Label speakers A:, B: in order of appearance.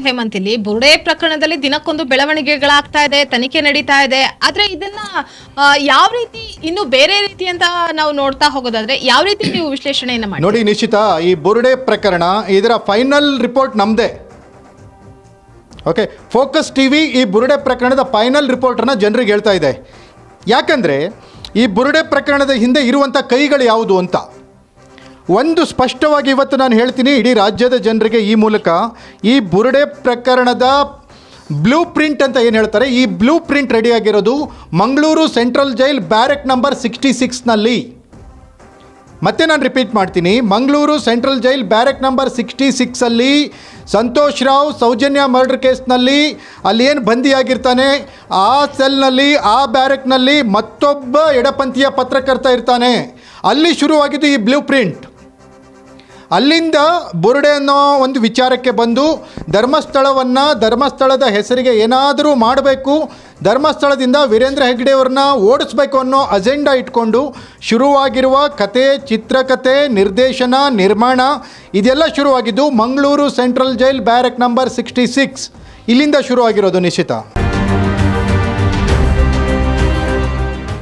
A: ಹೇಮಂತ್, ಇಲ್ಲಿ ಬುರುಡೆ ಪ್ರಕರಣದಲ್ಲಿ ದಿನಕ್ಕೊಂದು ಬೆಳವಣಿಗೆಗಳಾಗ್ತಾ ಇದೆ, ತನಿಖೆ ನಡೀತಾ ಇದೆ. ಆದ್ರೆ ಇದನ್ನ ಯಾವ ರೀತಿ ಇನ್ನು ಬೇರೆ ರೀತಿ ಅಂತ ನಾವು ನೋಡ್ತಾ ಹೋಗೋದಾದ್ರೆ ಯಾವ ರೀತಿ ನೀವು ವಿಶ್ಲೇಷಣೆಯನ್ನ ಮಾಡಿ?
B: ನೋಡಿ ನಿಶ್ಚಿತ, ಈ ಬುರುಡೆ ಪ್ರಕರಣ ಇದರ ಫೈನಲ್ ರಿಪೋರ್ಟ್ ನಮ್ದೇ. ಓಕೆ, ಫೋಕಸ್ ಟಿವಿ ಈ ಬುರುಡೆ ಪ್ರಕರಣದ ಫೈನಲ್ ರಿಪೋರ್ಟನ್ನು ಜನರಿಗೆ ಹೇಳ್ತಾ ಇದೆ. ಯಾಕಂದರೆ ಈ ಬುರುಡೆ ಪ್ರಕರಣದ ಹಿಂದೆ ಇರುವಂಥ ಕೈಗಳು ಯಾವುದು ಅಂತ ಒಂದು ಸ್ಪಷ್ಟವಾಗಿ ಇವತ್ತು ನಾನು ಹೇಳ್ತೀನಿ ಇಡೀ ರಾಜ್ಯದ ಜನರಿಗೆ. ಈ ಮೂಲಕ ಈ ಬುರುಡೆ ಪ್ರಕರಣದ ಬ್ಲೂ ಪ್ರಿಂಟ್ ಅಂತ ಏನು ಹೇಳ್ತಾರೆ, ಈ ಬ್ಲೂ ಪ್ರಿಂಟ್ ರೆಡಿಯಾಗಿರೋದು Mangaluru central jail barrack number 66ನಲ್ಲಿ. ಮತ್ತೆ ನಾನು ರಿಪೀಟ್ ಮಾಡ್ತೀನಿ, Mangaluru central jail barrack number 66ಅಲ್ಲಿ ಸಂತೋಷ್ ರಾವ್ ಸೌಜನ್ಯ ಮರ್ಡರ್ ಕೇಸ್ನಲ್ಲಿ ಅಲ್ಲಿ ಏನು ಬಂದಿಯಾಗಿರ್ತಾನೆ, ಆ ಸೆಲ್ನಲ್ಲಿ ಆ ಬ್ಯಾರೆಕ್ನಲ್ಲಿ ಮತ್ತೊಬ್ಬ ಎಡಪಂಥೀಯ ಪತ್ರಕರ್ತ ಇರ್ತಾನೆ. ಅಲ್ಲಿ ಶುರುವಾಗಿದ್ದು ಈ ಬ್ಲೂ ಪ್ರಿಂಟ್. ಅಲ್ಲಿಂದ ಬುರುಡೆ ಅನ್ನೋ ಒಂದು ವಿಚಾರಕ್ಕೆ ಬಂದು ಧರ್ಮಸ್ಥಳದ ಹೆಸರಿಗೆ ಏನಾದರೂ ಮಾಡಬೇಕು, ಧರ್ಮಸ್ಥಳದಿಂದ ವೀರೇಂದ್ರ ಹೆಗ್ಗಡೆ ಅವ್ರನ್ನ ಓಡಿಸ್ಬೇಕು ಅನ್ನೋ ಅಜೆಂಡಾ ಇಟ್ಕೊಂಡು ಶುರುವಾಗಿರುವ ಕತೆ, ಚಿತ್ರಕಥೆ, ನಿರ್ದೇಶನ, ನಿರ್ಮಾಣ ಇದೆಲ್ಲ ಶುರುವಾಗಿದ್ದು Mangaluru central jail barrack number 66 ಇಲ್ಲಿಂದ ಶುರುವಾಗಿರೋದು ನಿಶ್ಚಿತ.